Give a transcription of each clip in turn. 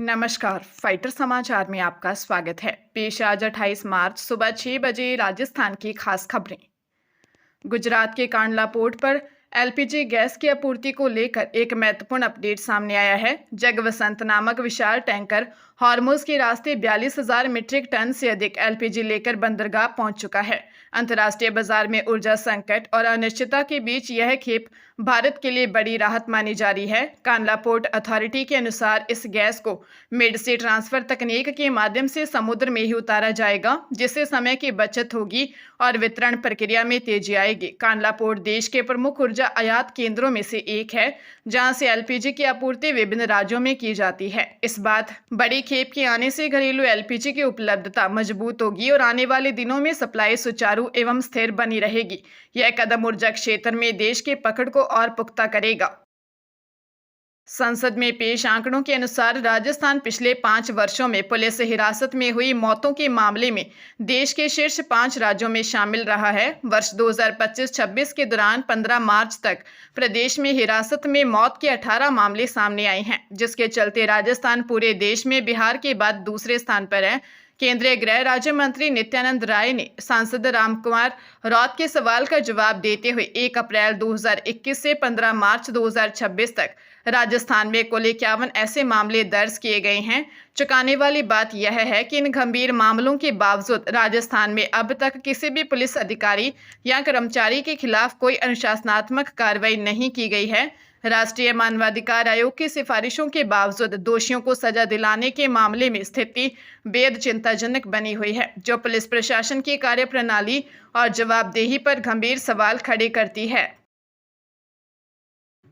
नमस्कार। फाइटर समाचार में आपका स्वागत है। पेश आज 28 मार्च सुबह 6 बजे राजस्थान की खास खबरें। गुजरात के कांडला पोर्ट पर एलपीजी गैस की आपूर्ति को लेकर एक महत्वपूर्ण अपडेट सामने आया है। जगवसंत नामक विशाल टैंकर हॉर्मुज के रास्ते 42,000 मीट्रिक टन से अधिक एलपीजी लेकर बंदरगाह पहुंच चुका है। अंतर्राष्ट्रीय बाजार में ऊर्जा संकट और अनिश्चितता के बीच यह खेप भारत के लिए बड़ी राहत मानी जा रही है। कांडला पोर्ट अथॉरिटी के अनुसार इस गैस को मिड सी ट्रांसफर तकनीक के माध्यम से समुद्र में ही उतारा जाएगा, जिससे समय की बचत होगी और वितरण प्रक्रिया में तेजी आएगी। कांडला पोर्ट देश के प्रमुख ऊर्जा आयात केंद्रों में से एक है, जहां से एलपीजी की आपूर्ति विभिन्न राज्यों में की जाती है। इस बात बड़ी खेप के आने से घरेलू एलपीजी की उपलब्धता मजबूत होगी और आने वाले दिनों में सप्लाई सुचारू एवं स्थिर बनी रहेगी। यह कदम ऊर्जा क्षेत्र में देश के पकड़ को और पुख्ता करेगा। संसद में पेश आंकड़ों के अनुसार राजस्थान पिछले 5 वर्षों में पुलिस हिरासत में हुई मौतों के मामले में देश के शीर्ष 5 राज्यों में शामिल रहा है। वर्ष 2025-26 के दौरान 15 मार्च तक प्रदेश में हिरासत में मौत के 18 मामले सामने आए हैं, जिसके चलते राजस्थान पूरे देश में बिहार के बाद दूसरे स्थान पर है। केंद्रीय गृह राज्य मंत्री नित्यानंद राय ने सांसद रामकुमार रौत के सवाल का जवाब देते हुए 1 अप्रैल 2021 से 15 मार्च 2026 तक राजस्थान में कुल 51 ऐसे मामले दर्ज किए गए हैं। चौंकाने वाली बात यह है कि इन गंभीर मामलों के बावजूद राजस्थान में अब तक किसी भी पुलिस अधिकारी या कर्मचारी के खिलाफ कोई अनुशासनात्मक कार्रवाई नहीं की गई है। राष्ट्रीय मानवाधिकार आयोग की सिफारिशों के बावजूद दोषियों को सजा दिलाने के मामले में स्थिति बेहद चिंताजनक बनी हुई है, जो पुलिस प्रशासन की कार्यप्रणाली और जवाबदेही पर गंभीर सवाल खड़े करती है।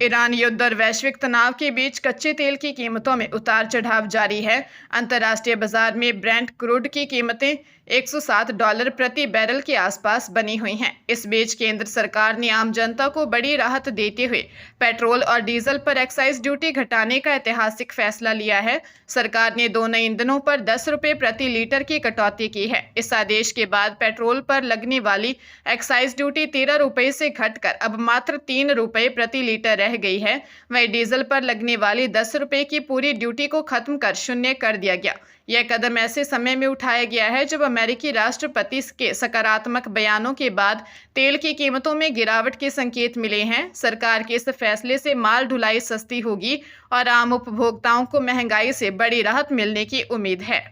ईरान युद्ध और वैश्विक तनाव के बीच कच्चे तेल की कीमतों में उतार चढ़ाव जारी है। अंतर्राष्ट्रीय बाजार में ब्रेंट क्रूड की कीमतें $107 प्रति बैरल के आसपास बनी हुई हैं। इस बीच केंद्र सरकार ने आम जनता को बड़ी राहत देते हुए पेट्रोल और डीजल पर एक्साइज ड्यूटी घटाने का ऐतिहासिक फैसला लिया है। सरकार ने दोनों ईंधनों पर 10 रुपये प्रति लीटर की कटौती की है। इस आदेश के बाद पेट्रोल पर लगने वाली एक्साइज ड्यूटी 13 रुपये से घटकर अब मात्र 3 रुपये प्रति लीटर रह गई है। वहीं डीजल पर लगने वाली 10 रुपये की पूरी ड्यूटी को खत्म कर शून्य कर दिया गया। यह कदम ऐसे समय में उठाया गया है जब अमेरिकी राष्ट्रपति के सकारात्मक बयानों के बाद तेल की कीमतों में गिरावट के संकेत मिले हैं। सरकार के इस फैसले से माल ढुलाई सस्ती होगी और आम उपभोक्ताओं को महंगाई से बड़ी राहत मिलने की उम्मीद है।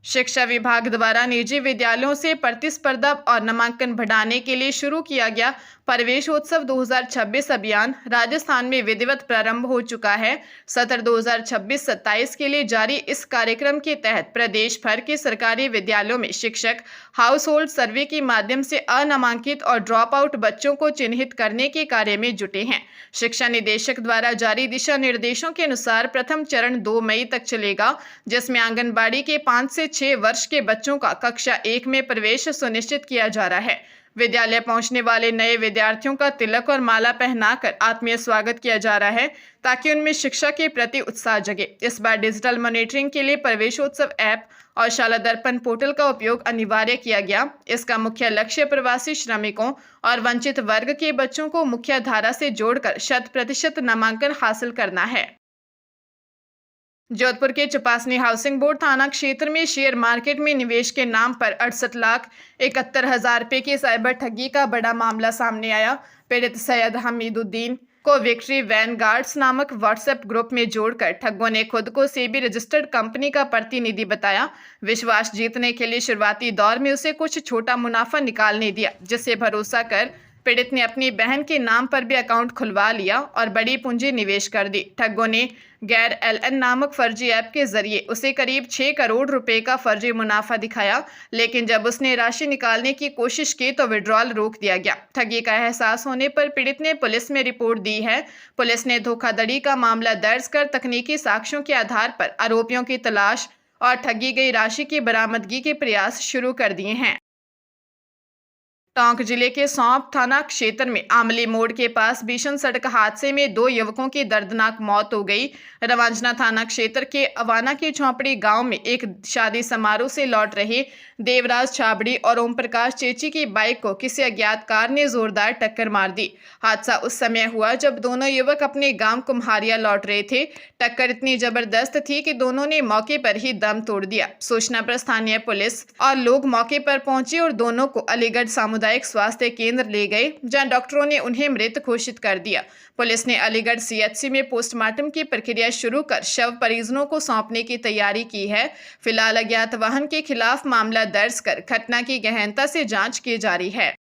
शिक्षा विभाग द्वारा निजी विद्यालयों से प्रतिस्पर्धा और नामांकन बढ़ाने के लिए शुरू किया गया प्रवेशोत्सव 2026 अभियान राजस्थान में विधिवत प्रारंभ हो चुका है। सत्र 2026-27 के लिए जारी इस कार्यक्रम के तहत प्रदेश भर के सरकारी विद्यालयों में शिक्षक हाउस होल्ड सर्वे के माध्यम से अनामांकित और ड्रॉप आउट बच्चों को चिन्हित करने के कार्य में जुटे हैं। शिक्षा निदेशक द्वारा जारी दिशा निर्देशों के अनुसार प्रथम चरण 2 मई तक चलेगा, जिसमें आंगनबाड़ी के 5 से 6 वर्ष के बच्चों का कक्षा 1 में प्रवेश सुनिश्चित किया जा रहा है। विद्यालय पहुंचने वाले नए विद्यार्थियों का तिलक और माला पहनाकर आत्मीय स्वागत किया जा रहा है, ताकि उनमें शिक्षा के प्रति उत्साह जगे। इस बार डिजिटल मॉनिटरिंग के लिए प्रवेशोत्सव ऐप और शाला दर्पण पोर्टल का उपयोग अनिवार्य किया गया। इसका मुख्य लक्ष्य प्रवासी श्रमिकों और वंचित वर्ग के बच्चों को मुख्य धारा से जोड़कर 100% नामांकन हासिल करना है। जोधपुर के चपासनी हाउसिंग बोर्ड थाना क्षेत्र में शेयर मार्केट में निवेश के नाम पर 68,71,000 रुपये की साइबर ठगी का बड़ा मामला सामने आया। पीड़ित सैयद हमीदुद्दीन को विक्ट्री वैनगार्ड्स नामक व्हाट्सएप ग्रुप में जोड़कर ठगों ने खुद को सेबी रजिस्टर्ड कंपनी का प्रतिनिधि बताया। विश्वास जीतने के लिए शुरुआती दौर में उसे कुछ छोटा मुनाफा निकालने दिया, जिससे भरोसा कर पीड़ित ने अपनी बहन के नाम पर भी अकाउंट खुलवा लिया और बड़ी पूंजी निवेश कर दी। ठगों ने गैर एलएन नामक फर्जी ऐप के जरिए उसे करीब 6 करोड़ रुपए का फर्जी मुनाफा दिखाया, लेकिन जब उसने राशि निकालने की कोशिश की तो विड्रॉल रोक दिया गया। ठगी का एहसास होने पर पीड़ित ने पुलिस में रिपोर्ट दी है। पुलिस ने धोखाधड़ी का मामला दर्ज कर तकनीकी साक्ष्यों के आधार पर आरोपियों की तलाश और ठगी गई राशि की बरामदगी के प्रयास शुरू कर दिए हैं। टोंक जिले के सौंप थाना क्षेत्र में आमली मोड़ के पास भीषण सड़क हादसे में 2 युवकों की दर्दनाक मौत हो गई। रवांजना थाना क्षेत्र के अवाना की झोंपड़ी गांव में एक शादी समारोह से लौट रहे देवराज छाबड़ी और ओम प्रकाश चेची की बाइक को किसी अज्ञात कार ने जोरदार टक्कर मार दी। हादसा उस समय हुआ जब दोनों युवक अपने गांव कुम्हारिया लौट रहे थे। टक्कर इतनी जबरदस्त थी कि दोनों ने मौके पर ही दम तोड़ दिया। सूचना पर स्थानीय पुलिस और लोग मौके पर पहुंचे और दोनों को अलीगढ़ सामुदायिक स्वास्थ्य केंद्र ले गए, जहां डॉक्टरों ने उन्हें मृत घोषित कर दिया। पुलिस ने अलीगढ़ सीएचसी में पोस्टमार्टम की प्रक्रिया शुरू कर शव परिजनों को सौंपने की तैयारी की है। फिलहाल अज्ञात वाहन के खिलाफ मामला दर्ज कर घटना की गहनता से जांच की जा रही है।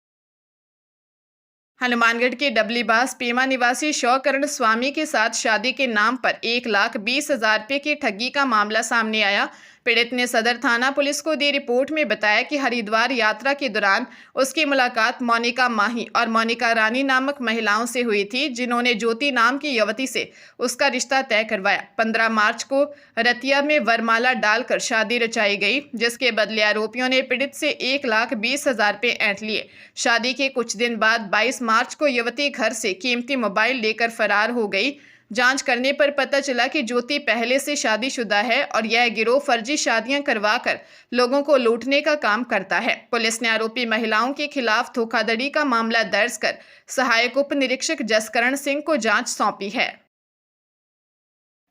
हनुमानगढ़ के डबलीबास पेमा निवासी शौकरण स्वामी के साथ शादी के नाम पर 1,20,000 रुपये की ठगी का मामला सामने आया। पीड़ित ने सदर थाना पुलिस को दी रिपोर्ट में बताया कि हरिद्वार यात्रा के दौरान उसकी मुलाकात मोनिका माही और मोनिका रानी नामक महिलाओं से हुई थी, जिन्होंने ज्योति नाम की युवती से उसका रिश्ता तय करवाया। 15 मार्च को रतिया में वरमाला डालकर शादी रचाई गई, जिसके बदले आरोपियों ने पीड़ित से 1,20,000 रुपये ऐंठ लिए। शादी के कुछ दिन बाद 22 मार्च को युवती घर से कीमती मोबाइल लेकर फरार हो गई। जांच करने पर पता चला कि ज्योति पहले से शादीशुदा है और यह गिरोह फर्जी शादियां करवाकर लोगों को लूटने का काम करता है। पुलिस ने आरोपी महिलाओं के खिलाफ धोखाधड़ी का मामला दर्ज कर सहायक उप निरीक्षक जसकरण सिंह को जांच सौंपी है।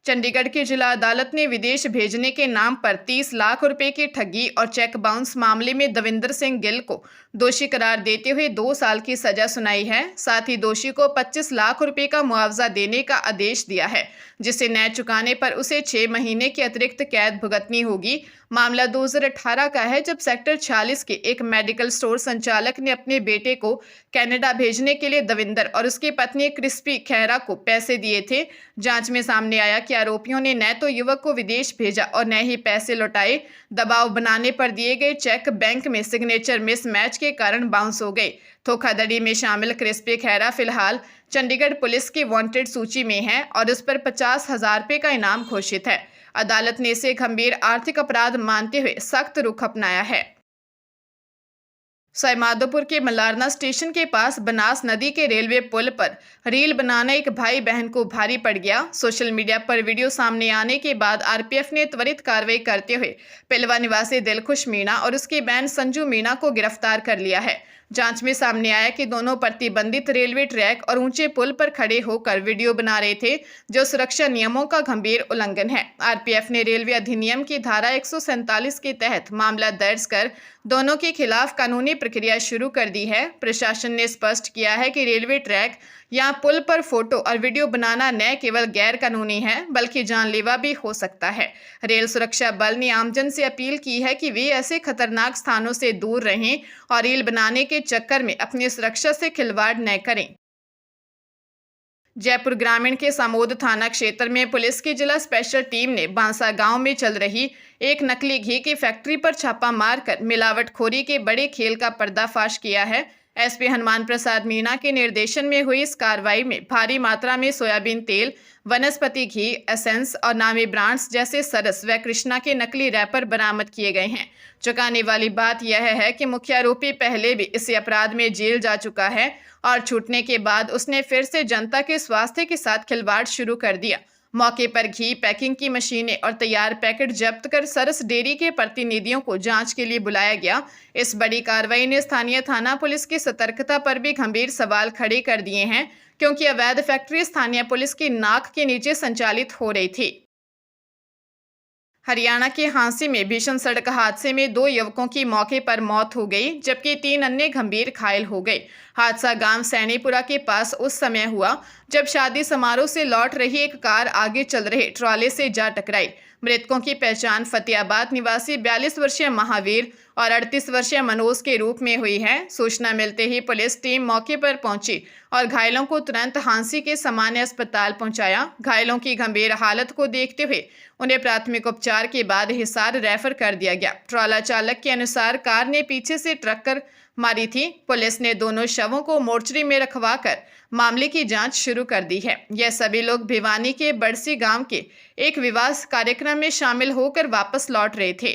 चंडीगढ़ की जिला अदालत ने विदेश भेजने के नाम पर 30 लाख रुपए की ठगी और चेक बाउंस मामले में दविंदर सिंह गिल को दोषी करार देते हुए 2 साल की सजा सुनाई है। साथ ही दोषी को 25 लाख रुपए का मुआवजा देने का आदेश दिया है, जिसे न चुकाने पर उसे 6 महीने की अतिरिक्त कैद भुगतनी होगी। मामला 2018 का है, जब सेक्टर 46 के एक मेडिकल स्टोर संचालक ने अपने बेटे को कनाडा भेजने के लिए दविंदर और उसकी पत्नी क्रिस्पी खैरा को पैसे दिए थे। जांच में सामने आया कि आरोपियों ने न तो युवक को विदेश भेजा और न ही पैसे लौटाए। दबाव बनाने पर दिए गए चेक बैंक में सिग्नेचर मिसमैच के कारण बाउंस हो गए। धोखाधड़ी में शामिल क्रिस्पी खैरा फिलहाल चंडीगढ़ पुलिस की वांटेड सूची में है और उस पर 50,000 रुपये का इनाम घोषित है। अदालत ने इसे गंभीर आर्थिक अपराध मानते हुए सख्त रुख अपनाया है। सवाईमाधोपुर के मलारना स्टेशन के पास बनास नदी के रेलवे पुल पर रील बनाना एक भाई बहन को भारी पड़ गया। सोशल मीडिया पर वीडियो सामने आने के बाद आरपीएफ ने त्वरित कार्रवाई करते हुए पिलवा निवासी दिलखुश मीणा और उसकी बहन संजू मीणा को गिरफ्तार कर लिया है। जांच में सामने आया कि दोनों प्रतिबंधित रेलवे ट्रैक और ऊंचे पुल पर खड़े होकर वीडियो बना रहे थे, जो सुरक्षा नियमों का गंभीर उल्लंघन है। आरपीएफ ने रेलवे अधिनियम की धारा 147 के तहत मामला दर्ज कर दोनों के खिलाफ कानूनी प्रक्रिया शुरू कर दी है। प्रशासन ने स्पष्ट किया है कि रेलवे ट्रैक या पुल पर फोटो और वीडियो बनाना न केवल गैर कानूनी है, बल्कि जानलेवा भी हो सकता है। रेल सुरक्षा बल ने आमजन से अपील की है कि वे ऐसे खतरनाक स्थानों से दूर रहें और रील बनाने के चक्कर में अपनी सुरक्षा से खिलवाड़ न करें। जयपुर ग्रामीण के समोद थाना क्षेत्र में पुलिस की जिला स्पेशल टीम ने बांसा गांव में चल रही एक नकली घी की फैक्ट्री पर छापा मारकर मिलावटखोरी के बड़े खेल का पर्दाफाश किया है। एसपी हनुमान प्रसाद मीणा के निर्देशन में हुई इस कार्रवाई में भारी मात्रा में सोयाबीन तेल, वनस्पति घी, एसेंस और नामी ब्रांड्स जैसे सरस व कृष्णा के नकली रैपर बरामद किए गए हैं। चौंकाने वाली बात यह है कि मुख्य आरोपी पहले भी इसी अपराध में जेल जा चुका है और छूटने के बाद उसने फिर से जनता के स्वास्थ्य के साथ खिलवाड़ शुरू कर दिया। मौके पर घी पैकिंग की मशीनें और तैयार पैकेट जब्त कर सरस डेयरी के प्रतिनिधियों को जांच के लिए बुलाया गया। इस बड़ी कार्रवाई ने स्थानीय थाना पुलिस की सतर्कता पर भी गंभीर सवाल खड़े कर दिए हैं, क्योंकि अवैध फैक्ट्री स्थानीय पुलिस की नाक के नीचे संचालित हो रही थी। हरियाणा के हांसी में भीषण सड़क हादसे में 2 युवकों की मौके पर मौत हो गई, जबकि 3 अन्य गंभीर घायल हो गए। हादसा गांव सैनीपुरा के पास उस समय हुआ जब शादी समारोह से लौट रही एक कार आगे चल रहे ट्रॉले से जा टकराई। मृतकों की पहचान फतेहाबाद निवासी 42 वर्षीय महावीर और 38 वर्षीय मनोज के रूप में हुई है। सूचना मिलते ही पुलिस टीम मौके पर पहुंची और घायलों को तुरंत हांसी के सामान्य अस्पताल पहुंचाया। घायलों की गंभीर हालत को देखते हुए उन्हें प्राथमिक उपचार के बाद हिसार रेफर कर दिया गया। ट्रॉला चालक के अनुसार कार ने पीछे से टक्कर मारी थी। पुलिस ने दोनों शवों को मोर्चरी में रखवाकर मामले की जांच शुरू कर दी है। यह सभी लोग भिवानी के बड़सी गांव के एक विवाह कार्यक्रम में शामिल होकर वापस लौट रहे थे।